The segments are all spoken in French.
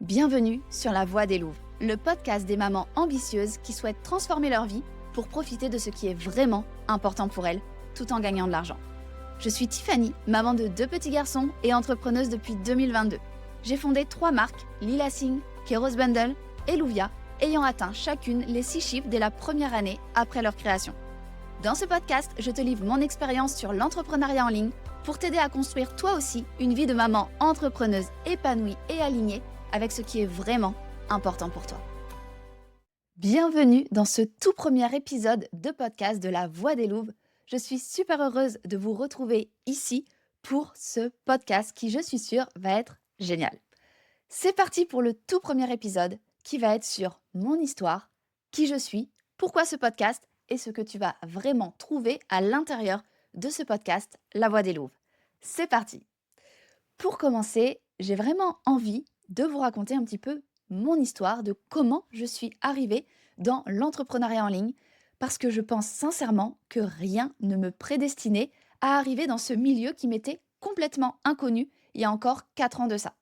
Bienvenue sur La Voix des Louves, le podcast des mamans ambitieuses qui souhaitent transformer leur vie pour profiter de ce qui est vraiment important pour elles, tout en gagnant de l'argent. Je suis Tiffany, maman de 2 petits garçons et entrepreneuse depuis 2022. J'ai fondé 3 marques, Lila Singh, Keros Bundle et Louvia, ayant atteint chacune les 6 chiffres dès la première année après leur création. Dans ce podcast, je te livre mon expérience sur l'entrepreneuriat en ligne pour t'aider à construire toi aussi une vie de maman entrepreneuse épanouie et alignée avec ce qui est vraiment important pour toi. Bienvenue dans ce tout premier épisode de podcast de La Voix des Louves. Je suis super heureuse de vous retrouver ici pour ce podcast qui, je suis sûre, va être génial. C'est parti pour le tout premier épisode qui va être sur mon histoire, qui je suis, pourquoi ce podcast et ce que tu vas vraiment trouver à l'intérieur de ce podcast La Voix des Louves. C'est parti. Pour commencer, j'ai vraiment envie de vous raconter un petit peu mon histoire, de comment je suis arrivée dans l'entrepreneuriat en ligne, parce que je pense sincèrement que rien ne me prédestinait à arriver dans ce milieu qui m'était complètement inconnu il y a encore 4 ans de ça.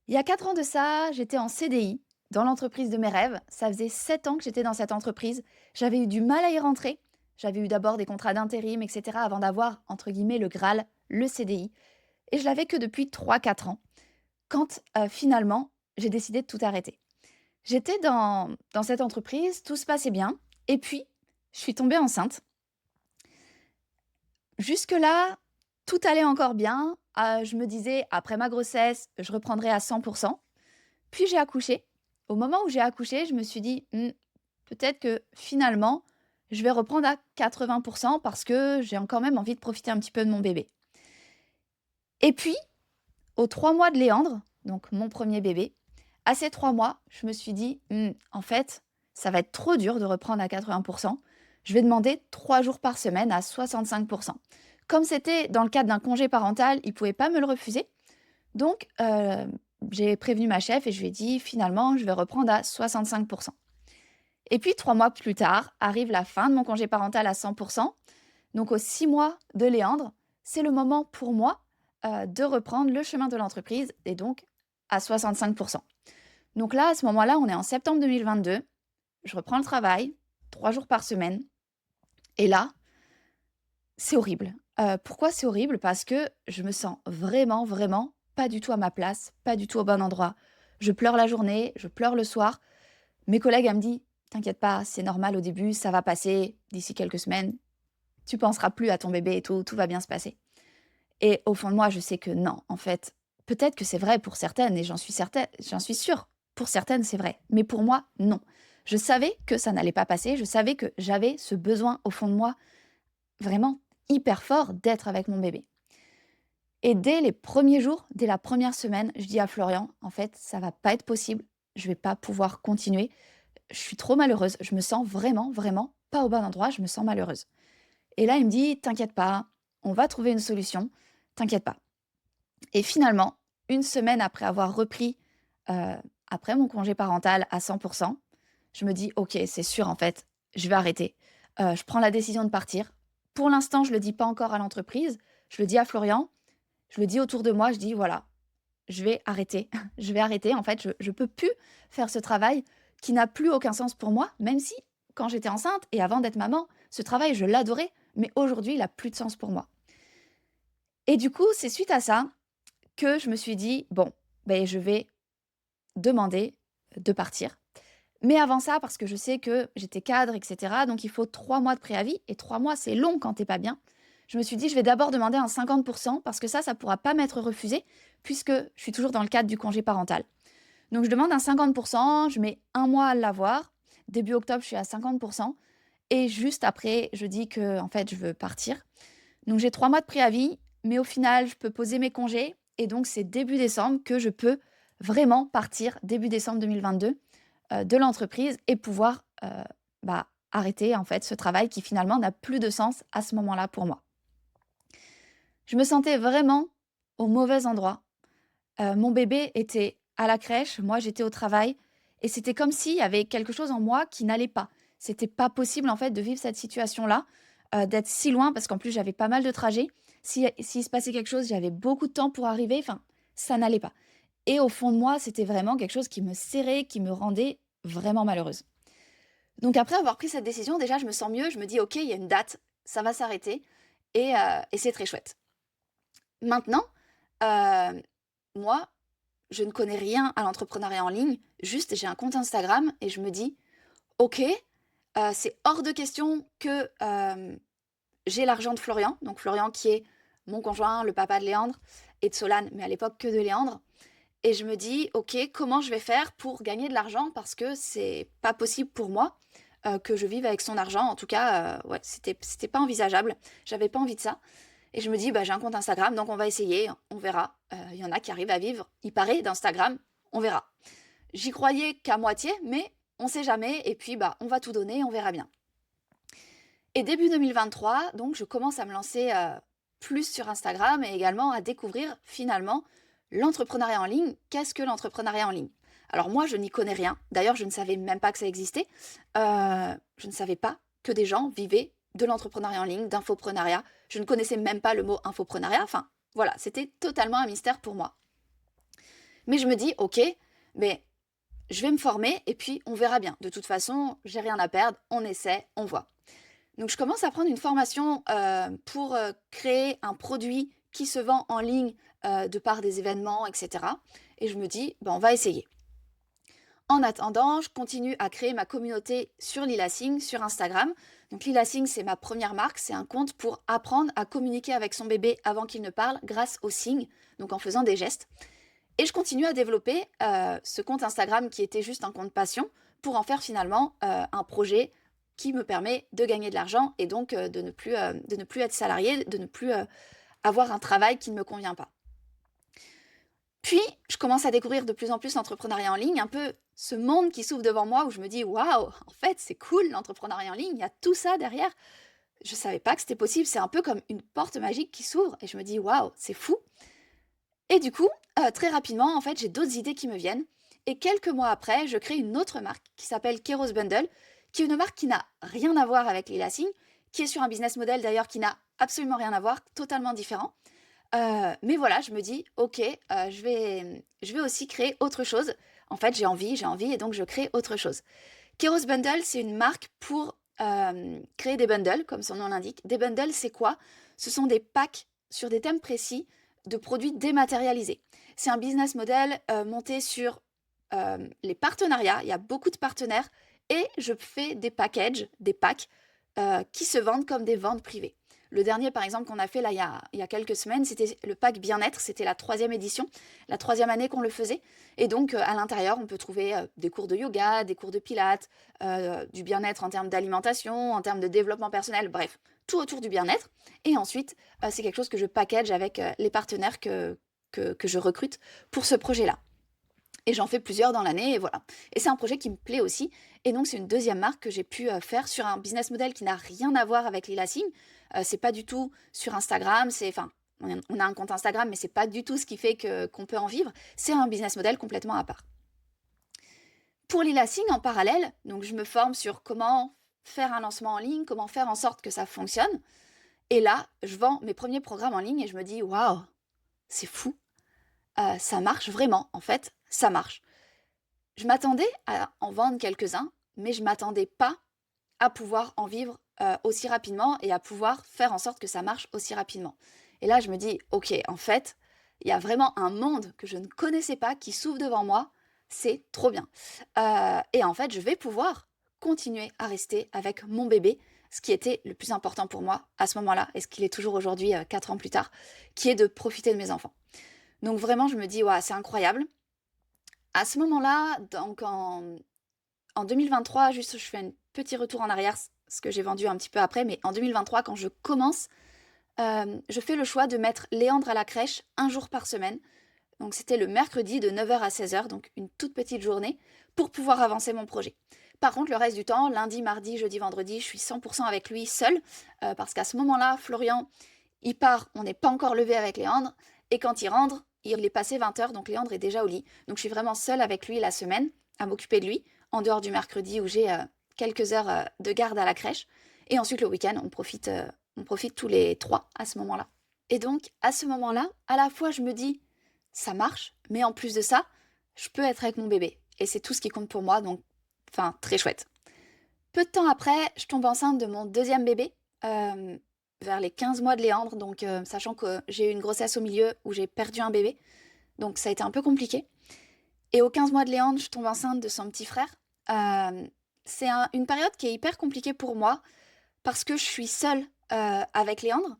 Il y a 4 ans de ça, j'étais en CDI dans l'entreprise de mes rêves. Ça faisait 7 ans que j'étais dans cette entreprise. J'avais eu du mal à y rentrer. J'avais eu d'abord des contrats d'intérim, etc. avant d'avoir, entre guillemets, le Graal, le CDI. Et je l'avais que depuis 3-4 ans, quand finalement, j'ai décidé de tout arrêter. J'étais dans cette entreprise, tout se passait bien, et puis je suis tombée enceinte. Jusque-là, tout allait encore bien. Je me disais, après ma grossesse, je reprendrai à 100%. Puis j'ai accouché. Au moment où j'ai accouché, je me suis dit, peut-être que finalement, je vais reprendre à 80% parce que j'ai quand même envie de profiter un petit peu de mon bébé. Et puis, aux 3 mois de Léandre, donc mon premier bébé, à ces 3 mois, je me suis dit, en fait, ça va être trop dur de reprendre à 80%. Je vais demander 3 jours par semaine à 65%. Comme c'était dans le cadre d'un congé parental, il ne pouvait pas me le refuser. Donc, j'ai prévenu ma chef et je lui ai dit, finalement, je vais reprendre à 65%. Et puis, 3 mois plus tard, arrive la fin de mon congé parental à 100%. Donc, aux 6 mois de Léandre, c'est le moment pour moi de reprendre le chemin de l'entreprise et donc à 65%. Donc là, à ce moment-là, on est en septembre 2022. Je reprends le travail, 3 jours par semaine. Et là, c'est horrible. Pourquoi c'est horrible? Parce que je me sens vraiment, vraiment pas du tout à ma place, pas du tout au bon endroit. Je pleure la journée, je pleure le soir. Mes collègues, elles me disent, t'inquiète pas, c'est normal au début, ça va passer d'ici quelques semaines. Tu penseras plus à ton bébé et tout va bien se passer. Et au fond de moi, je sais que non, en fait, peut-être que c'est vrai pour certaines, et j'en suis sûre. Pour certaines, c'est vrai. Mais pour moi, non. Je savais que ça n'allait pas passer. Je savais que j'avais ce besoin au fond de moi, vraiment hyper fort, d'être avec mon bébé. Et dès les premiers jours, dès la première semaine, je dis à Florian, en fait, ça va pas être possible. Je vais pas pouvoir continuer. Je suis trop malheureuse. Je me sens vraiment, vraiment pas au bon endroit. Je me sens malheureuse. Et là, il me dit, t'inquiète pas, on va trouver une solution. T'inquiète pas. Et finalement, une semaine après avoir repris, après mon congé parental à 100%, je me dis: «OK, c'est sûr en fait, je vais arrêter». Je prends la décision de partir. Pour l'instant, je le dis pas encore à l'entreprise, je le dis à Florian, je le dis autour de moi, je dis: «Voilà, je vais arrêter. Je vais arrêter en fait, je peux plus faire ce travail qui n'a plus aucun sens pour moi», même si quand j'étais enceinte et avant d'être maman, ce travail je l'adorais, mais aujourd'hui il a plus de sens pour moi. Et du coup, c'est suite à ça que je me suis dit: «Bon, beh, je vais demander de partir». Mais avant ça, parce que je sais que j'étais cadre et cetera, donc il faut 3 mois de préavis et 3 mois, c'est long quand tu es pas bien. Je me suis dit: «Je vais d'abord demander un 50% parce que ça pourra pas m'être refusé puisque je suis toujours dans le cadre du congé parental». Donc je demande un 50%, je mets 1 mois à l'avoir. Début octobre, je suis à 50% et juste après, je dis que en fait, je veux partir. Donc j'ai 3 mois de préavis, mais au final, je peux poser mes congés et donc c'est début décembre que je peux vraiment partir, début décembre 2022, de l'entreprise et pouvoir, arrêter en fait ce travail qui finalement n'a plus de sens à ce moment-là pour moi. Je me sentais vraiment au mauvais endroit. Mon bébé était à la crèche, moi j'étais au travail et c'était comme s'il y avait quelque chose en moi qui n'allait pas. C'était pas possible en fait de vivre cette situation-là, d'être si loin parce qu'en plus j'avais pas mal de trajets. S'il se passait quelque chose, j'avais beaucoup de temps pour arriver, enfin, ça n'allait pas. et au fond de moi, c'était vraiment quelque chose qui me serrait, qui me rendait vraiment malheureuse. Donc après avoir pris cette décision, déjà, je me sens mieux, je me dis: «OK, il y a une date, ça va s'arrêter et c'est très chouette». Maintenant, heu, moi, je ne connais rien à l'entrepreneuriat en ligne, juste j'ai un compte Instagram et je me dis: «OK, c'est hors de question que, j'ai l'argent de Florian», donc Florian qui est mon conjoint, le papa de Léandre et de Solane, mais à l'époque que de Léandre. Et je me dis: «OK, comment je vais faire pour gagner de l'argent?» parce que c'est pas possible pour moi, que je vive avec son argent. En tout cas, ouais, c'était pas envisageable. J'avais pas envie de ça et je me dis: «Bah, j'ai un compte Instagram, donc on va essayer, on verra». Il y en a qui arrivent à vivre, il paraît, d'Instagram, on verra. J'y croyais qu'à moitié, mais on sait jamais et puis, bah, on va tout donner, on verra bien. Et début 2023, donc je commence à me lancer, plus sur Instagram et également à découvrir finalement l'entrepreneuriat en ligne. Qu'est-ce que l'entrepreneuriat en ligne? Alors moi, je n'y connais rien. D'ailleurs, je ne savais même pas que ça existait. Je ne savais pas que des gens vivaient de l'entrepreneuriat en ligne, d'infoprenariat. Je ne connaissais même pas le mot infoprenariat. Enfin, voilà, c'était totalement un mystère pour moi. Mais je me dis: «OK, mais je vais me former et puis on verra bien. De toute façon, j'ai rien à perdre, on essaie, on voit». Donc je commence à prendre une formation, pour, créer un produit qui se vend en ligne, de par des événements et cetera et je me dis: «Ben, on va essayer». En attendant, je continue à créer ma communauté sur Lilasing, sur Instagram. Donc Lilasing, c'est ma première marque, c'est un compte pour apprendre à communiquer avec son bébé avant qu'il ne parle grâce aux signes, donc en faisant des gestes. Et je continue à développer, ce compte Instagram qui était juste un compte passion pour en faire finalement, un projet qui me permet de gagner de l'argent et donc, de ne plus être salariée, de ne plus, avoir un travail qui ne me convient pas. Puis, je commence à découvrir de plus en plus l'entrepreneuriat en ligne, un peu ce monde qui s'ouvre devant moi où je me dis: «Waouh, en fait, c'est cool l'entrepreneuriat en ligne, il y a tout ça derrière». Je savais pas que c'était possible, c'est un peu comme une porte magique qui s'ouvre et je me dis: «Waouh, c'est fou». Et du coup, très rapidement, en fait, j'ai d'autres idées qui me viennent et quelques mois après, je crée une autre marque qui s'appelle Keros Bundle, qui est une marque qui n'a rien à voir avec Lila Singh, qui est sur un business model d'ailleurs qui n'a absolument rien à voir, totalement différent. Mais voilà, je me dis: «OK, je vais aussi créer autre chose». En fait, j'ai envie et donc je crée autre chose. Keros Bundle, c'est une marque pour, créer des bundles, comme son nom l'indique. Des bundles, c'est quoi? Ce sont des packs sur des thèmes précis de produits dématérialisés. C'est un business model, monté sur, les partenariats. Il y a beaucoup de partenaires et je fais des packages, des packs, qui se vendent comme des ventes privées. Le dernier, par exemple, qu'on a fait là, il y a quelques semaines, c'était le pack bien-être. C'était la troisième édition, la troisième année qu'on le faisait. Et donc, à l'intérieur, on peut trouver des cours de yoga, des cours de pilates, du bien-être en termes d'alimentation, en termes de développement personnel, bref, tout autour du bien-être. Et ensuite, c'est quelque chose que je package avec les partenaires que je recrute pour ce projet-là. Et j'en fais plusieurs dans l'année et voilà. Et c'est un projet qui me plaît aussi. Et donc, c'est une deuxième marque que j'ai pu faire sur un business model qui n'a rien à voir avec Lila Singh. C'est pas du tout sur Instagram. Enfin, on a un compte Instagram, mais c'est pas du tout ce qui fait qu'on peut en vivre. C'est un business model complètement à part. Pour Lila Singh, en parallèle, donc je me forme sur comment faire un lancement en ligne, comment faire en sorte que ça fonctionne. Et là, je vends mes premiers programmes en ligne et je me dis, waouh, c'est fou. Ça marche vraiment, en fait, ça marche. Je m'attendais à en vendre quelques-uns, mais je m'attendais pas à pouvoir en vivre, aussi rapidement et à pouvoir faire en sorte que ça marche aussi rapidement. Et là, je me dis: «OK, en fait, il y a vraiment un monde que je ne connaissais pas qui s'ouvre devant moi, c'est trop bien». Et en fait, je vais pouvoir continuer à rester avec mon bébé, ce qui était le plus important pour moi à ce moment-là et ce qu'il est toujours aujourd'hui, 4 ans plus tard, qui est de profiter de mes enfants. Donc vraiment, je me dis: «Waouh, c'est incroyable». À ce moment-là, donc en 2023, juste je fais un petit retour en arrière, ce que j'ai vendu un petit peu après, mais en 2023, quand je commence, je fais le choix de mettre Léandre à la crèche un jour par semaine. Donc c'était le mercredi de 9h à 16h, donc une toute petite journée, pour pouvoir avancer mon projet. Par contre, le reste du temps, lundi, mardi, jeudi, vendredi, je suis 100% avec lui seul, parce qu'à ce moment-là, Florian, il part, on n'est pas encore levé avec Léandre, et quand il rentre, il est passé 20h, donc Léandre est déjà au lit. Donc je suis vraiment seule avec lui la semaine, à m'occuper de lui, en dehors du mercredi où j'ai quelques heures de garde à la crèche. Et ensuite le week-end, on profite tous les trois à ce moment-là. Et donc à ce moment-là, à la fois je me dis, ça marche, mais en plus de ça, je peux être avec mon bébé. Et c'est tout ce qui compte pour moi, donc enfin, très chouette. Peu de temps après, je tombe enceinte de mon deuxième bébé, vers les 15 mois de Léandre, donc sachant que j'ai eu une grossesse au milieu où j'ai perdu un bébé, donc ça a été un peu compliqué. Et aux 15 mois de Léandre, je tombe enceinte de son petit frère. Euh, c'est une période qui est hyper compliquée pour moi parce que je suis seule avec Léandre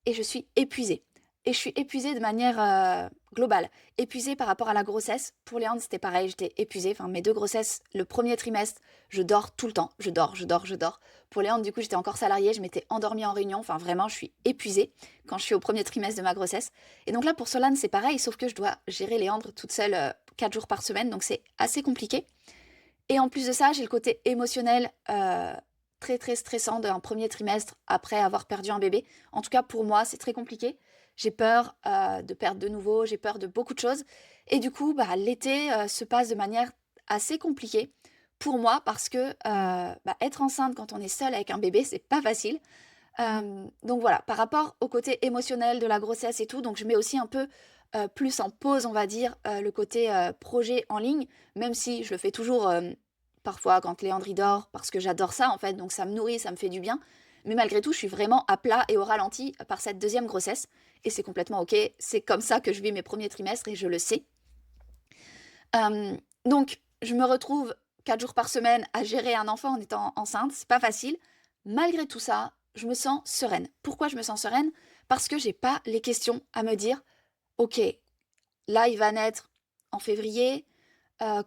et je suis épuisée. Et je suis épuisée de manière globale. Épuisée par rapport à la grossesse. Pour Léandre, c'était pareil, j'étais épuisée. Enfin, mes deux grossesses, le premier trimestre, je dors tout le temps. Je dors, je dors, je dors. Pour Léandre, du coup, j'étais encore salariée, je m'étais endormie en réunion. Enfin, vraiment, je suis épuisée quand je suis au premier trimestre de ma grossesse. Et donc là, pour Solane, c'est pareil, sauf que je dois gérer Léandre toute seule 4 jours par semaine. Donc c'est assez compliqué. Et en plus de ça, j'ai le côté émotionnel très très stressant d'un premier trimestre après avoir perdu un bébé. En tout cas, pour moi, c'est très compliqué. J'ai peur de perdre de nouveau, j'ai peur de beaucoup de choses. Et du coup, bah, l'été se passe de manière assez compliquée pour moi parce que être enceinte quand on est seul avec un bébé, c'est pas facile. Donc voilà, par rapport au côté émotionnel de la grossesse et tout, donc je mets aussi un peu plus en pause, on va dire, le côté projet en ligne, même si je le fais toujours parfois quand Léandre y dort, parce que j'adore ça en fait, donc ça me nourrit, ça me fait du bien. Mais malgré tout, je suis vraiment à plat et au ralenti par cette deuxième grossesse, et c'est complètement ok. C'est comme ça que je vis mes premiers trimestres et je le sais. Donc, je me retrouve 4 jours par semaine à gérer un enfant en étant enceinte, c'est pas facile. Malgré tout ça, je me sens sereine. Pourquoi je me sens sereine? Parce que j'ai pas les questions à me dire, ok, là il va naître en février,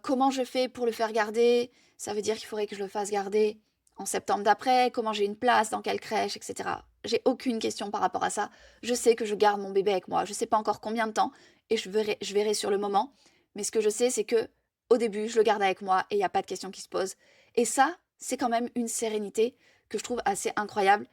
comment je fais pour le faire garder? Ça veut dire qu'il faudrait que je le fasse garder en septembre d'après, comment j'ai une place, dans quelle crèche, etc. J'ai aucune question par rapport à ça. Je sais que je garde mon bébé avec moi. Je sais pas encore combien de temps et je verrai sur le moment. Mais ce que je sais, c'est que au début, je le garde avec moi et il n'y a pas de question qui se pose. Et ça, c'est quand même une sérénité que je trouve assez incroyable.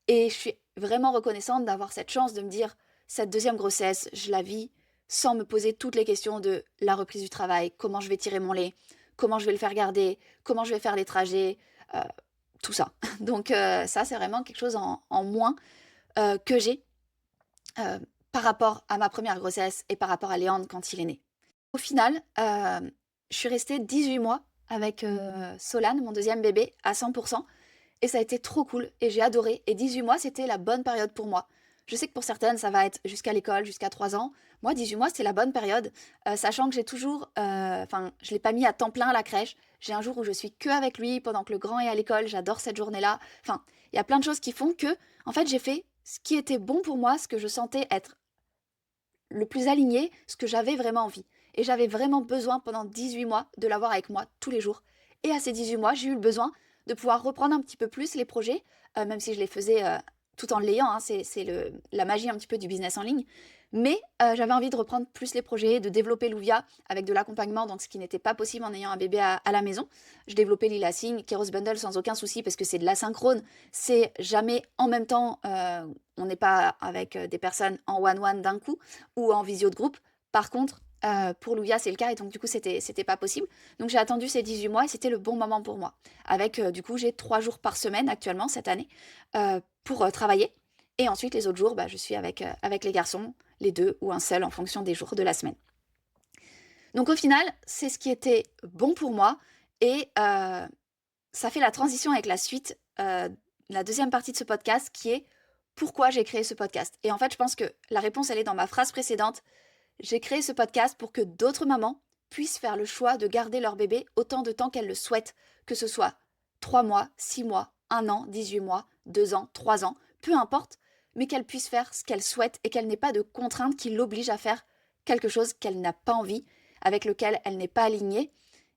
Et je suis vraiment reconnaissante d'avoir cette chance de me dire, cette deuxième grossesse, je la vis sans me poser toutes les questions de la reprise du travail, comment je vais tirer mon lait, comment je vais le faire garder, comment je vais faire les trajets, euh, tout ça. Donc ça, c'est vraiment quelque chose en moins que j'ai euh, par rapport à ma première grossesse et par rapport à Léandre quand il est né. Au final, je suis restée 18 mois avec Solane, mon deuxième bébé, à 100%. Et ça a été trop cool et j'ai adoré. Et 18 mois, c'était la bonne période pour moi. Je sais que pour certaines, ça va être jusqu'à l'école, jusqu'à 3 ans. Moi, 18 mois, c'était la bonne période, sachant que j'ai toujours... Enfin, je ne l'ai pas mis à temps plein à la crèche. J'ai un jour où je suis que avec lui pendant que le grand est à l'école. J'adore cette journée-là. Enfin, il y a plein de choses qui font que, en fait, j'ai fait ce qui était bon pour moi, ce que je sentais être le plus aligné, ce que j'avais vraiment envie. Et j'avais vraiment besoin pendant 18 mois de l'avoir avec moi tous les jours. Et à ces 18 mois, j'ai eu le besoin de pouvoir reprendre un petit peu plus les projets, même si je les faisais tout en l'ayant, hein, c'est la magie un petit peu du business en ligne. Mais j'avais envie de reprendre plus les projets, de développer Louvia avec de l'accompagnement, donc ce qui n'était pas possible en ayant un bébé à la maison. Je développais Lila Signe, Keros Bundle sans aucun souci parce que c'est de l'asynchrone. C'est jamais en même temps, on n'est pas avec des personnes en one-one d'un coup ou en visio de groupe. Par contre, pour Louvia, c'est le cas et donc du coup, c'était pas possible. Donc j'ai attendu ces 18 mois et c'était le bon moment pour moi. Avec, du coup, j'ai 3 jours par semaine actuellement cette année pour travailler. Et ensuite, les autres jours, bah, je suis avec les garçons, les deux ou un seul en fonction des jours de la semaine. Donc au final, c'est ce qui était bon pour moi et ça fait la transition avec la suite, la deuxième partie de ce podcast qui est pourquoi j'ai créé ce podcast. Et en fait, je pense que la réponse, elle est dans ma phrase précédente. J'ai créé ce podcast pour que d'autres mamans puissent faire le choix de garder leur bébé autant de temps qu'elles le souhaitent, que ce soit 3 mois, 6 mois, 1 an, 18 mois, 2 ans, 3 ans, peu importe, mais qu'elles puissent faire ce qu'elles souhaitent et qu'elles n'aient pas de contraintes qui l'obligent à faire quelque chose qu'elle n'a pas envie, avec lequel elle n'est pas alignée,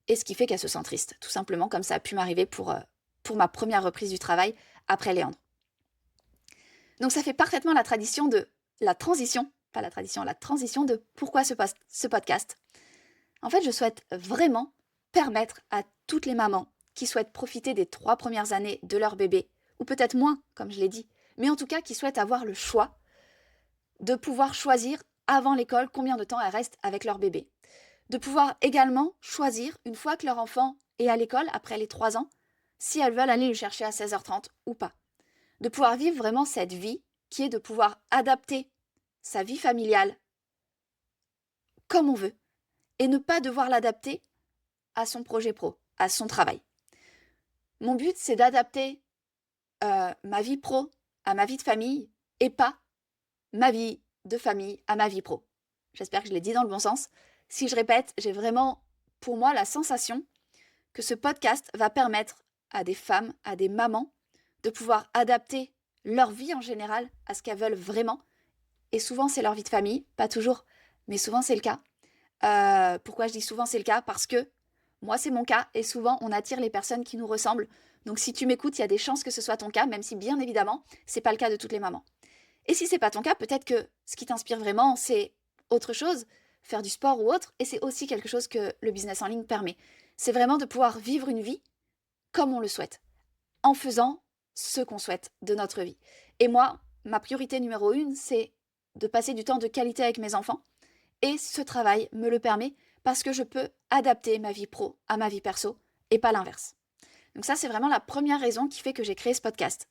et ce qui fait qu'elle se sent triste, tout simplement comme ça a pu m'arriver pour ma première reprise du travail après Léandre. Donc ça fait parfaitement la tradition de la transition, pas la tradition, la transition de pourquoi ce podcast. En fait, je souhaite vraiment permettre à toutes les mamans qui souhaitent profiter des 3 premières années de leur bébé, ou peut-être moins, comme je l'ai dit, mais en tout cas qui souhaitent avoir le choix de pouvoir choisir avant l'école combien de temps elles restent avec leur bébé. De pouvoir également choisir, une fois que leur enfant est à l'école, après les 3 ans, si elles veulent aller le chercher à 16h30 ou pas. De pouvoir vivre vraiment cette vie qui est de pouvoir adapter sa vie familiale comme on veut et ne pas devoir l'adapter à son projet pro, à son travail. Mon but, c'est d'adapter ma vie pro à ma vie de famille et pas ma vie de famille à ma vie pro. J'espère que je l'ai dit dans le bon sens. Si je répète, j'ai vraiment, pour moi, la sensation que ce podcast va permettre à des femmes, à des mamans, de pouvoir adapter leur vie en général à ce qu'elles veulent vraiment. Et souvent, c'est leur vie de famille, pas toujours, mais souvent, c'est le cas. Pourquoi je dis souvent c'est le cas? Parce que moi, c'est mon cas, et souvent, on attire les personnes qui nous ressemblent. Donc, si tu m'écoutes, il y a des chances que ce soit ton cas, même si, bien évidemment, c'est pas le cas de toutes les mamans. Et si c'est pas ton cas, peut-être que ce qui t'inspire vraiment, c'est autre chose, faire du sport ou autre, et c'est aussi quelque chose que le business en ligne permet. C'est vraiment de pouvoir vivre une vie comme on le souhaite, en faisant ce qu'on souhaite de notre vie. Et moi, ma priorité numéro 1, c'est de passer du temps de qualité avec mes enfants, et ce travail me le permet parce que je peux adapter ma vie pro à ma vie perso, et pas l'inverse. Donc ça, c'est vraiment la première raison qui fait que j'ai créé ce podcast.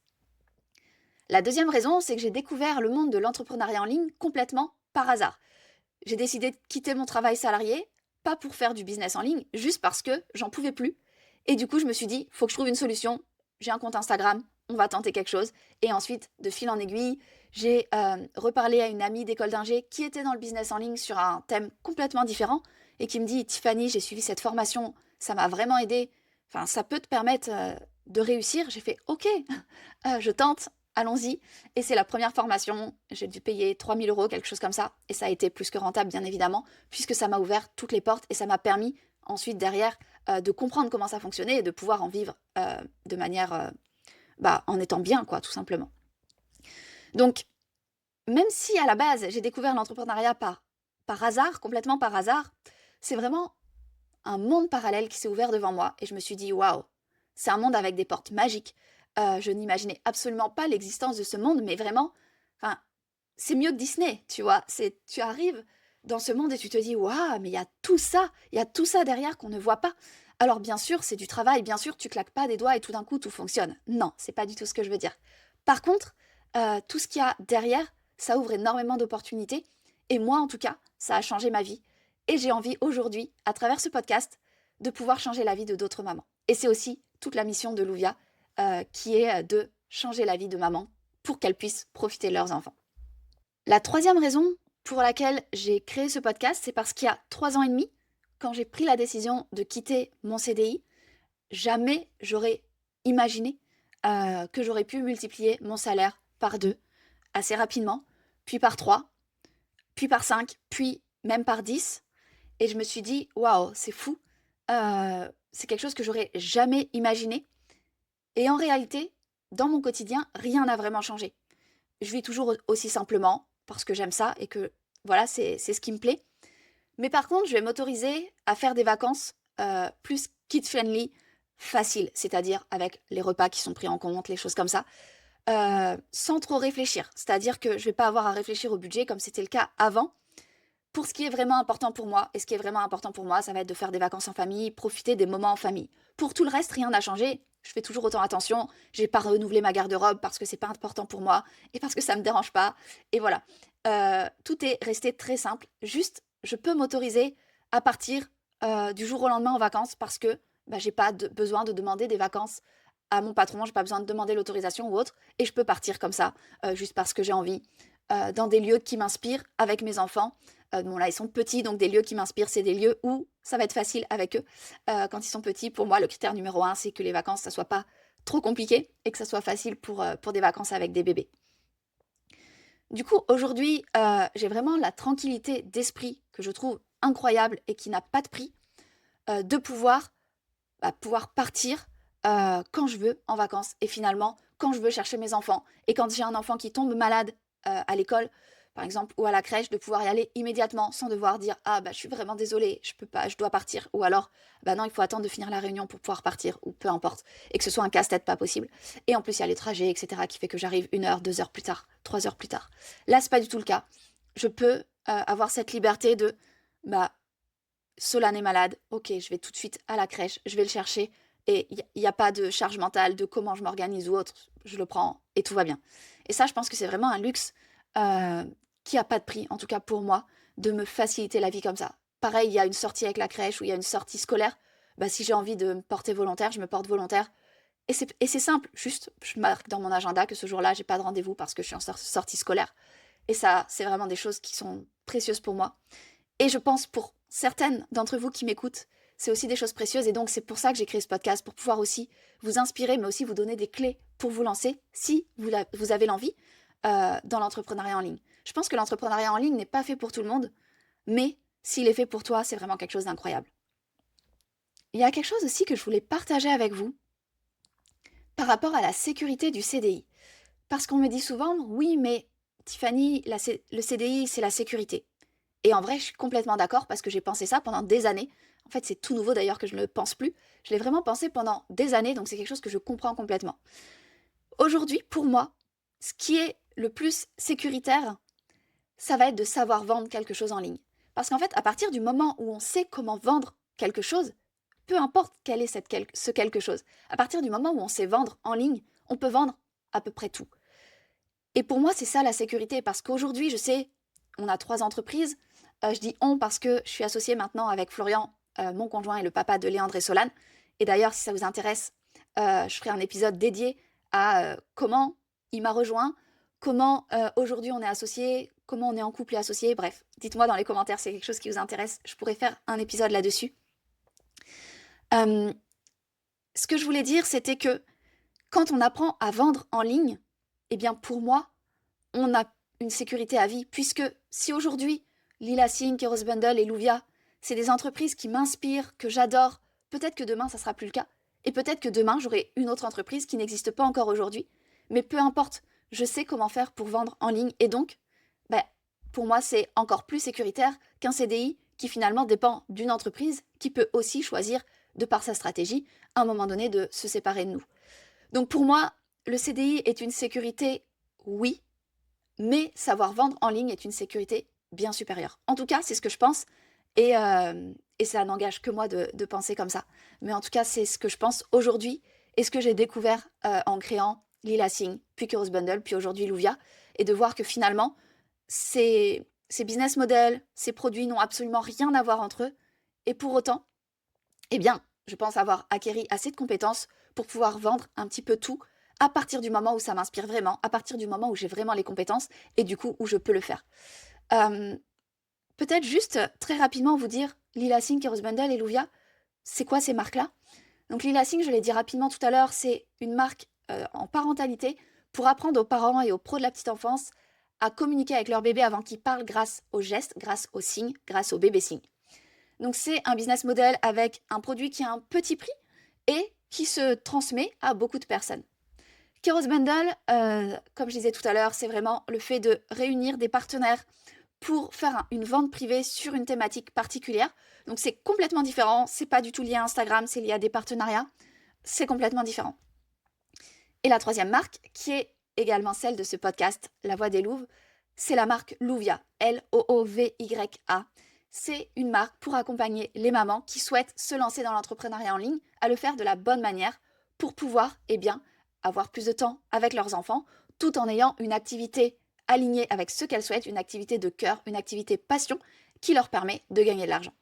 La deuxième raison, c'est que j'ai découvert le monde de l'entrepreneuriat en ligne complètement par hasard. J'ai décidé de quitter mon travail salarié, pas pour faire du business en ligne, juste parce que j'en pouvais plus. Et du coup, je me suis dit, faut que je trouve une solution. J'ai un compte Instagram, on va tenter quelque chose. Et ensuite, de fil en aiguille, j'ai reparlé à une amie d'école d'ingé qui était dans le business en ligne sur un thème complètement différent et qui me dit, Tiffany, j'ai suivi cette formation, ça m'a vraiment aidé. Enfin, ça peut te permettre de réussir. J'ai fait, ok, je tente, allons-y. Et c'est la première formation, j'ai dû payer 3000 euros, quelque chose comme ça. Et ça a été plus que rentable, bien évidemment, puisque ça m'a ouvert toutes les portes et ça m'a permis ensuite, derrière, de comprendre comment ça fonctionnait et de pouvoir en vivre de manière, en étant bien, quoi, tout simplement. Donc, même si à la base, j'ai découvert l'entrepreneuriat par hasard, complètement par hasard, c'est vraiment un monde parallèle qui s'est ouvert devant moi et je me suis dit, waouh, c'est un monde avec des portes magiques. Je n'imaginais absolument pas l'existence de ce monde, mais vraiment, enfin, c'est mieux que Disney, tu vois. Tu arrives dans ce monde et tu te dis, waouh, mais il y a tout ça derrière qu'on ne voit pas. Alors bien sûr, c'est du travail, bien sûr, tu claques pas des doigts et tout d'un coup tout fonctionne. Non, c'est pas du tout ce que je veux dire. Par contre, tout ce qu'il y a derrière, ça ouvre énormément d'opportunités. Et moi, en tout cas, ça a changé ma vie. Et j'ai envie aujourd'hui, à travers ce podcast, de pouvoir changer la vie de d'autres mamans. Et c'est aussi toute la mission de Louvia, qui est de changer la vie de maman pour qu'elles puissent profiter de leurs enfants. La troisième raison pour laquelle j'ai créé ce podcast, c'est parce qu'il y a 3 ans et demi, quand j'ai pris la décision de quitter mon CDI, jamais j'aurais imaginé que j'aurais pu multiplier mon salaire par 2 assez rapidement, puis par 3, puis par 5, puis même par 10. Et je me suis dit, waouh, c'est fou. C'est quelque chose que j'aurais jamais imaginé. Et en réalité, dans mon quotidien, rien n'a vraiment changé. Je vis toujours aussi simplement parce que j'aime ça et que voilà, c'est ce qui me plaît. Mais par contre, je vais m'autoriser à faire des vacances plus kid-friendly, faciles, c'est-à-dire avec les repas qui sont pris en compte, les choses comme ça, sans trop réfléchir. C'est-à-dire que je vais pas avoir à réfléchir au budget comme c'était le cas avant. Pour ce qui est vraiment important pour moi, et ce qui est vraiment important pour moi, ça va être de faire des vacances en famille, profiter des moments en famille. Pour tout le reste, rien n'a changé. Je fais toujours autant attention. J'ai pas renouvelé ma garde-robe parce que c'est pas important pour moi et parce que ça me dérange pas. Et voilà. Tout est resté très simple. Juste, je peux m'autoriser à partir du jour au lendemain en vacances parce que j'ai pas besoin de demander des vacances à mon patron. J'ai pas besoin de demander l'autorisation ou autre. Et je peux partir comme ça, juste parce que j'ai envie, dans des lieux qui m'inspirent avec mes enfants. Bon là, ils sont petits, donc des lieux qui m'inspirent, c'est des lieux où ça va être facile avec eux. Quand ils sont petits, pour moi, le critère numéro 1, c'est que les vacances, ça soit pas trop compliqué et que ça soit facile pour des vacances avec des bébés. Du coup, aujourd'hui, j'ai vraiment la tranquillité d'esprit que je trouve incroyable et qui n'a pas de prix, de pouvoir partir quand je veux en vacances et finalement quand je veux chercher mes enfants. Et quand j'ai un enfant qui tombe malade à l'école, par exemple, ou à la crèche, de pouvoir y aller immédiatement sans devoir dire ah je suis vraiment désolée, je peux pas, je dois partir, ou alors non, il faut attendre de finir la réunion pour pouvoir partir, ou peu importe, et que ce soit un casse-tête pas possible. Et en plus il y a les trajets, etc., qui fait que j'arrive 1 heure, 2 heures plus tard, 3 heures plus tard. Là c'est pas du tout le cas. Je peux avoir cette liberté de Solane est malade, ok, je vais tout de suite à la crèche, je vais le chercher, et il n'y a pas de charge mentale de comment je m'organise ou autre, je le prends et tout va bien. Et ça, je pense que c'est vraiment un luxe qui a pas de prix, en tout cas pour moi, de me faciliter la vie comme ça. Pareil, il y a une sortie avec la crèche ou il y a une sortie scolaire, bah, si j'ai envie de me porter volontaire, je me porte volontaire. Et c'est simple, juste, je marque dans mon agenda que ce jour-là, j'ai pas de rendez-vous parce que je suis en sortie scolaire. Et ça, c'est vraiment des choses qui sont précieuses pour moi. Et je pense pour certaines d'entre vous qui m'écoutent, c'est aussi des choses précieuses. Et donc, c'est pour ça que j'ai créé ce podcast, pour pouvoir aussi vous inspirer, mais aussi vous donner des clés pour vous lancer, si vous avez l'envie, dans l'entrepreneuriat en ligne. Je pense que l'entrepreneuriat en ligne n'est pas fait pour tout le monde, mais s'il est fait pour toi, c'est vraiment quelque chose d'incroyable. Il y a quelque chose aussi que je voulais partager avec vous par rapport à la sécurité du CDI. Parce qu'on me dit souvent, oui, mais Tiffany, le CDI, c'est la sécurité. Et en vrai, je suis complètement d'accord parce que j'ai pensé ça pendant des années. En fait, c'est tout nouveau d'ailleurs que je ne le pense plus. Je l'ai vraiment pensé pendant des années, donc c'est quelque chose que je comprends complètement. Aujourd'hui, pour moi, ce qui est le plus sécuritaire, ça va être de savoir vendre quelque chose en ligne. Parce qu'en fait, à partir du moment où on sait comment vendre quelque chose, peu importe quel est ce quelque chose, à partir du moment où on sait vendre en ligne, on peut vendre à peu près tout. Et pour moi, c'est ça la sécurité, parce qu'aujourd'hui, je sais, on a 3 entreprises. Je dis on parce que je suis associée maintenant avec Florian, mon conjoint et le papa de Léandre et Solane. Et d'ailleurs, si ça vous intéresse, je ferai un épisode dédié à comment il m'a rejoint, comment aujourd'hui on est associés, comment on est en couple et associés. Bref, dites-moi dans les commentaires si c'est quelque chose qui vous intéresse. Je pourrais faire un épisode là-dessus. Ce que je voulais dire, c'était que quand on apprend à vendre en ligne, eh bien pour moi, on a une sécurité à vie, puisque si aujourd'hui, Lila Singh, Keros Bundle et Louvia, c'est des entreprises qui m'inspirent, que j'adore, peut-être que demain, ça sera plus le cas. Et peut-être que demain, j'aurai une autre entreprise qui n'existe pas encore aujourd'hui. Mais peu importe, je sais comment faire pour vendre en ligne. Et donc, ben, pour moi, c'est encore plus sécuritaire qu'un CDI qui finalement dépend d'une entreprise qui peut aussi choisir, de par sa stratégie, à un moment donné, de se séparer de nous. Donc pour moi, le CDI est une sécurité, oui, mais savoir vendre en ligne est une sécurité bien supérieure. En tout cas, c'est ce que je pense, et ça n'engage que moi de penser comme ça. Mais en tout cas, c'est ce que je pense aujourd'hui, et ce que j'ai découvert en créant Lila Singh, puis Keros Bundle, puis aujourd'hui Louvia, et de voir que finalement, ces business models, ces produits n'ont absolument rien à voir entre eux, et pour autant, eh bien, je pense avoir acquéri assez de compétences pour pouvoir vendre un petit peu tout à partir du moment où ça m'inspire vraiment, à partir du moment où j'ai vraiment les compétences et du coup où je peux le faire. Euh, Peut-être juste très rapidement vous dire Lila Singh, Keros Bundle et Louvia, c'est quoi ces marques-là? Donc Lila Singh, je l'ai dit rapidement tout à l'heure, c'est une marque en parentalité pour apprendre aux parents et aux pros de la petite enfance à communiquer avec leur bébé avant qu'ils parlent grâce aux gestes, grâce aux signes, grâce au bébé signe. Donc c'est un business model avec un produit qui a un petit prix et qui se transmet à beaucoup de personnes. Keros Bundle, comme je disais tout à l'heure, c'est vraiment le fait de réunir des partenaires pour faire une vente privée sur une thématique particulière. Donc c'est complètement différent, c'est pas du tout lié à Instagram, c'est lié à des partenariats, c'est complètement différent. Et la troisième marque, qui est également celle de ce podcast, La Voix des Louves, c'est la marque Louvia, Loovya. C'est une marque pour accompagner les mamans qui souhaitent se lancer dans l'entrepreneuriat en ligne à le faire de la bonne manière pour pouvoir, eh bien, avoir plus de temps avec leurs enfants tout en ayant une activité alignée avec ce qu'elles souhaitent, une activité de cœur, une activité passion qui leur permet de gagner de l'argent.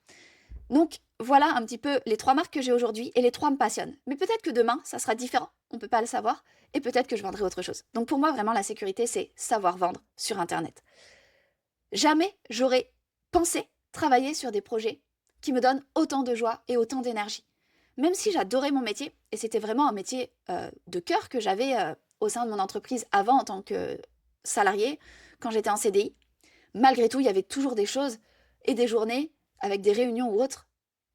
Donc voilà un petit peu les 3 marques que j'ai aujourd'hui et les 3 me passionnent. Mais peut-être que demain, ça sera différent, on ne peut pas le savoir, et peut-être que je vendrai autre chose. Donc pour moi, vraiment, la sécurité, c'est savoir vendre sur Internet. Jamais j'aurais pensé travailler sur des projets qui me donnent autant de joie et autant d'énergie. Même si j'adorais mon métier, et c'était vraiment un métier de cœur que j'avais au sein de mon entreprise avant en tant que salarié, quand j'étais en CDI, malgré tout, il y avait toujours des choses et des journées avec des réunions ou autres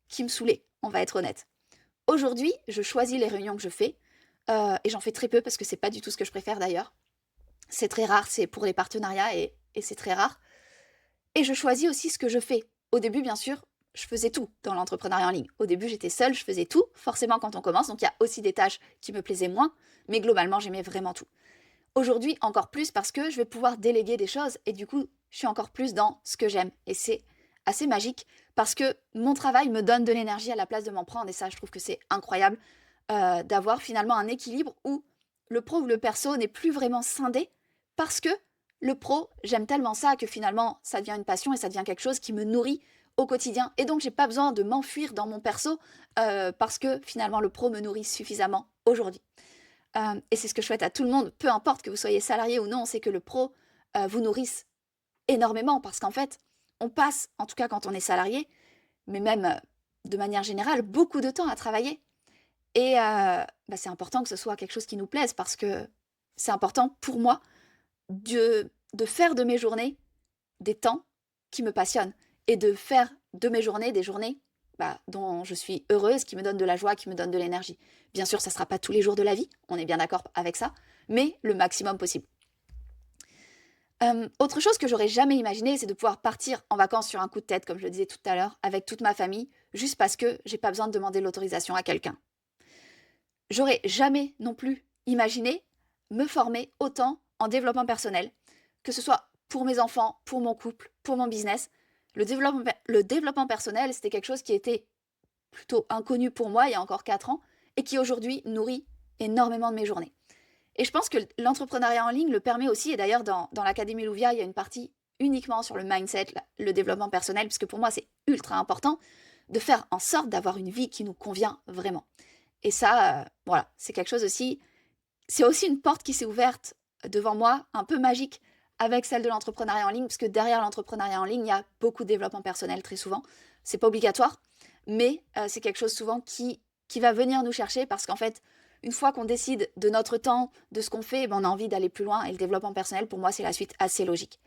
qui me saoulaient, on va être honnête. Aujourd'hui, je choisis les réunions que je fais, et j'en fais très peu parce que c'est pas du tout ce que je préfère d'ailleurs. C'est très rare, c'est pour les partenariats et c'est très rare. Et je choisis aussi ce que je fais. Au début, bien sûr, je faisais tout dans l'entrepreneuriat en ligne. Au début, j'étais seule, je faisais tout, forcément quand on commence, donc il y a aussi des tâches qui me plaisaient moins, mais globalement, j'aimais vraiment tout. Aujourd'hui, encore plus parce que je vais pouvoir déléguer des choses et du coup, je suis encore plus dans ce que j'aime. Et c'est assez magique parce que mon travail me donne de l'énergie à la place de m'en prendre et ça, je trouve que c'est incroyable d'avoir finalement un équilibre où le pro ou le perso n'est plus vraiment scindé parce que Le pro, j'aime tellement ça que finalement, ça devient une passion et ça devient quelque chose qui me nourrit au quotidien. Et donc, j'ai pas besoin de m'enfuir dans mon perso parce que finalement, le pro me nourrit suffisamment aujourd'hui. Et c'est ce que je souhaite à tout le monde, peu importe que vous soyez salarié ou non, c'est que le pro vous nourrisse énormément parce qu'en fait, on passe, en tout cas quand on est salarié, mais même de manière générale, beaucoup de temps à travailler. Et c'est important que ce soit quelque chose qui nous plaise parce que c'est important pour moi de faire de mes journées des temps qui me passionnent et de faire de mes journées des journées dont je suis heureuse, qui me donnent de la joie, qui me donnent de l'énergie. Bien sûr, ça ne sera pas tous les jours de la vie, on est bien d'accord avec ça, mais le maximum possible. Autre chose que j'aurais jamais imaginé, c'est de pouvoir partir en vacances sur un coup de tête, comme je le disais tout à l'heure, avec toute ma famille, juste parce que j'ai pas besoin de demander l'autorisation à quelqu'un. J'aurais jamais non plus imaginé me former autant en développement personnel, que ce soit pour mes enfants, pour mon couple, pour mon business. Le développement personnel, c'était quelque chose qui était plutôt inconnu pour moi il y a encore 4 ans et qui aujourd'hui nourrit énormément de mes journées. Et je pense que l'entrepreneuriat en ligne le permet aussi, et d'ailleurs dans l'Académie Louvia, il y a une partie uniquement sur le mindset, le développement personnel, puisque pour moi c'est ultra important de faire en sorte d'avoir une vie qui nous convient vraiment. Et ça, voilà, c'est quelque chose aussi, c'est aussi une porte qui s'est ouverte devant moi, un peu magique, avec celle de l'entrepreneuriat en ligne, parce que derrière l'entrepreneuriat en ligne, il y a beaucoup de développement personnel très souvent. C'est pas obligatoire, mais c'est quelque chose souvent qui va venir nous chercher parce qu'en fait, une fois qu'on décide de notre temps, de ce qu'on fait, on a envie d'aller plus loin et le développement personnel, pour moi, c'est la suite assez logique.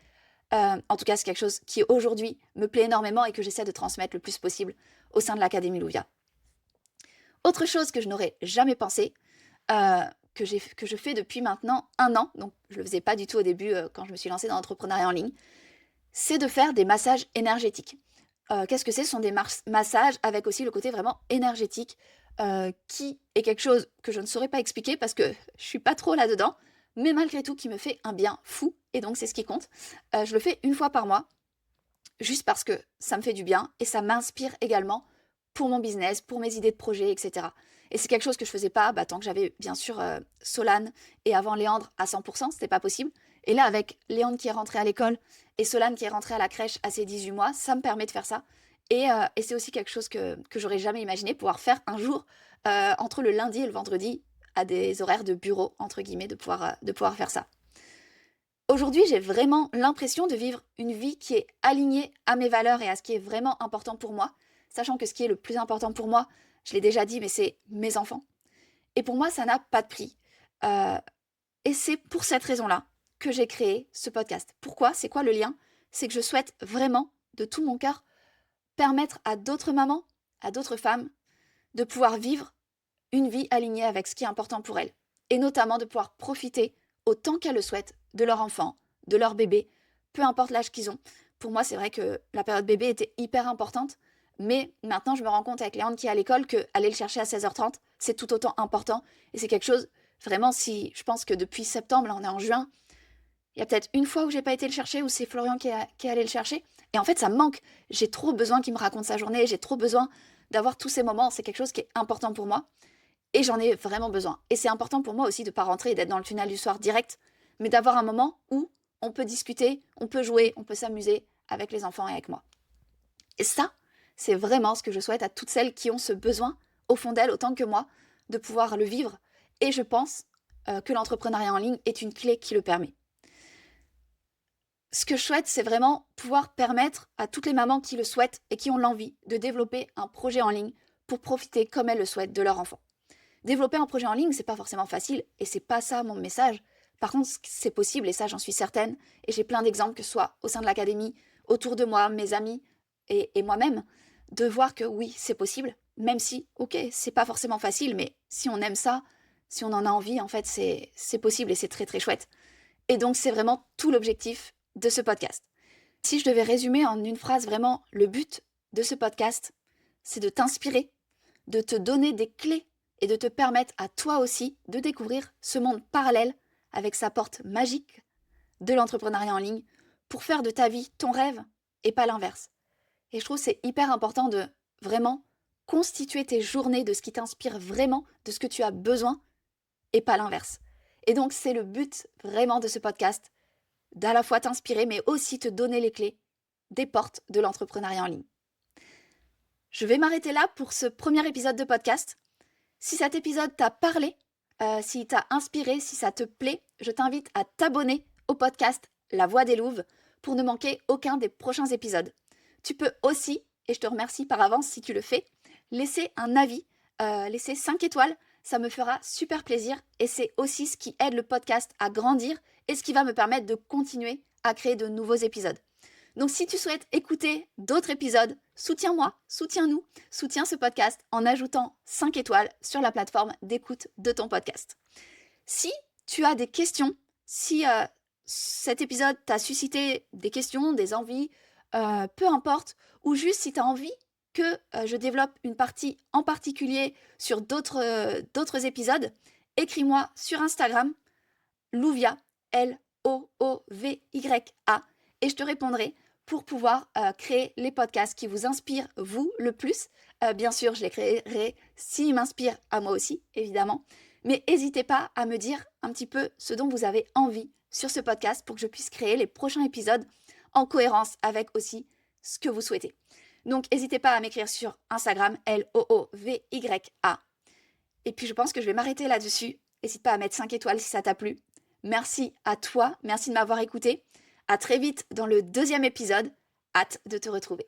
En tout cas, c'est quelque chose qui aujourd'hui me plaît énormément et que j'essaie de transmettre le plus possible au sein de l'Académie Louvia. Autre chose que je n'aurais jamais pensé, que je fais depuis maintenant 1 an, donc je ne le faisais pas du tout au début quand je me suis lancée dans l'entrepreneuriat en ligne, c'est de faire des massages énergétiques. Qu'est-ce que c'est? Ce sont des massages avec aussi le côté vraiment énergétique, qui est quelque chose que je ne saurais pas expliquer parce que je suis pas trop là-dedans, mais malgré tout qui me fait un bien fou et donc c'est ce qui compte. Je le fais 1 fois par mois, juste parce que ça me fait du bien et ça m'inspire également pour mon business, pour mes idées de projet, etc. Et c'est quelque chose que je faisais pas tant que j'avais bien sûr Solane et avant Léandre à 100%, c'était pas possible. Et là, avec Léandre qui est rentré à l'école et Solane qui est rentrée à la crèche à ses 18 mois, ça me permet de faire ça. Et c'est aussi quelque chose que j'aurais jamais imaginé pouvoir faire un jour entre le lundi et le vendredi à des horaires de bureau, entre guillemets, de pouvoir faire ça. Aujourd'hui, j'ai vraiment l'impression de vivre une vie qui est alignée à mes valeurs et à ce qui est vraiment important pour moi, sachant que ce qui est le plus important pour moi, je l'ai déjà dit, mais c'est mes enfants. Et pour moi, ça n'a pas de prix. Euh, et c'est pour cette raison-là que j'ai créé ce podcast. Pourquoi? C'est quoi le lien? C'est que je souhaite vraiment, de tout mon cœur, permettre à d'autres mamans, à d'autres femmes, de pouvoir vivre une vie alignée avec ce qui est important pour elles. Et notamment de pouvoir profiter autant qu'elles le souhaitent de leur enfant, de leur bébé, peu importe l'âge qu'ils ont. Pour moi, c'est vrai que la période bébé était hyper importante, mais maintenant je me rends compte avec Léandre qui est à l'école que aller le chercher à 16h30, c'est tout autant important. Et c'est quelque chose, vraiment, si je pense que depuis septembre, là on est en juin, il y a peut-être 1 fois où j'ai pas été le chercher, où c'est Florian qui est allé le chercher. Et en fait, ça me manque. J'ai trop besoin qu'il me raconte sa journée, j'ai trop besoin d'avoir tous ces moments. C'est quelque chose qui est important pour moi. Et j'en ai vraiment besoin. Et c'est important pour moi aussi de ne pas rentrer et d'être dans le tunnel du soir direct, mais d'avoir un moment où on peut discuter, on peut jouer, on peut s'amuser avec les enfants et avec moi. Et ça, c'est vraiment ce que je souhaite à toutes celles qui ont ce besoin, au fond d'elles, autant que moi, de pouvoir le vivre. Et je pense que l'entrepreneuriat en ligne est une clé qui le permet. Ce que je souhaite, c'est vraiment pouvoir permettre à toutes les mamans qui le souhaitent et qui ont l'envie de développer un projet en ligne pour profiter comme elles le souhaitent de leur enfant. Développer un projet en ligne, c'est pas forcément facile et c'est pas ça mon message. Par contre, c'est possible et ça, j'en suis certaine. Et j'ai plein d'exemples, que ce soit au sein de l'académie, autour de moi, mes amis et moi-même, de voir que oui, c'est possible. Même si, ok, c'est pas forcément facile, mais si on aime ça, si on en a envie, en fait, c'est possible et c'est très très chouette. Et donc, c'est vraiment tout l'objectif de ce podcast. Si je devais résumer en une phrase vraiment le but de ce podcast, c'est de t'inspirer, de te donner des clés et de te permettre à toi aussi de découvrir ce monde parallèle avec sa porte magique de l'entrepreneuriat en ligne pour faire de ta vie ton rêve et pas l'inverse. Et je trouve que c'est hyper important de vraiment constituer tes journées de ce qui t'inspire vraiment, de ce que tu as besoin et pas l'inverse. Et donc c'est le but vraiment de ce podcast, d'à la fois t'inspirer, mais aussi te donner les clés des portes de l'entrepreneuriat en ligne. Je vais m'arrêter là pour ce premier épisode de podcast. Si cet épisode t'a parlé, s'il t'a inspiré, si ça te plaît, je t'invite à t'abonner au podcast La Voix des Louves pour ne manquer aucun des prochains épisodes. Tu peux aussi, et je te remercie par avance si tu le fais, laisser un avis, laisser 5 étoiles, ça me fera super plaisir et c'est aussi ce qui aide le podcast à grandir et ce qui va me permettre de continuer à créer de nouveaux épisodes. Donc si tu souhaites écouter d'autres épisodes, soutiens-moi, soutiens-nous, soutiens ce podcast en ajoutant 5 étoiles sur la plateforme d'écoute de ton podcast. Si tu as des questions, si cet épisode t'a suscité des questions, des envies, peu importe, ou juste si tu as envie que je développe une partie en particulier sur d'autres épisodes, écris-moi sur Instagram, Louvia, Loovya, et je te répondrai pour pouvoir créer les podcasts qui vous inspirent, vous, le plus. Bien sûr, je les créerai s'ils m'inspirent à moi aussi, évidemment. Mais n'hésitez pas à me dire un petit peu ce dont vous avez envie sur ce podcast pour que je puisse créer les prochains épisodes en cohérence avec aussi ce que vous souhaitez. Donc, n'hésitez pas à m'écrire sur Instagram, Loovya. Et puis, je pense que je vais m'arrêter là-dessus. N'hésite pas à mettre 5 étoiles si ça t'a plu. Merci à toi, merci de m'avoir écouté. À très vite dans le deuxième épisode. Hâte de te retrouver.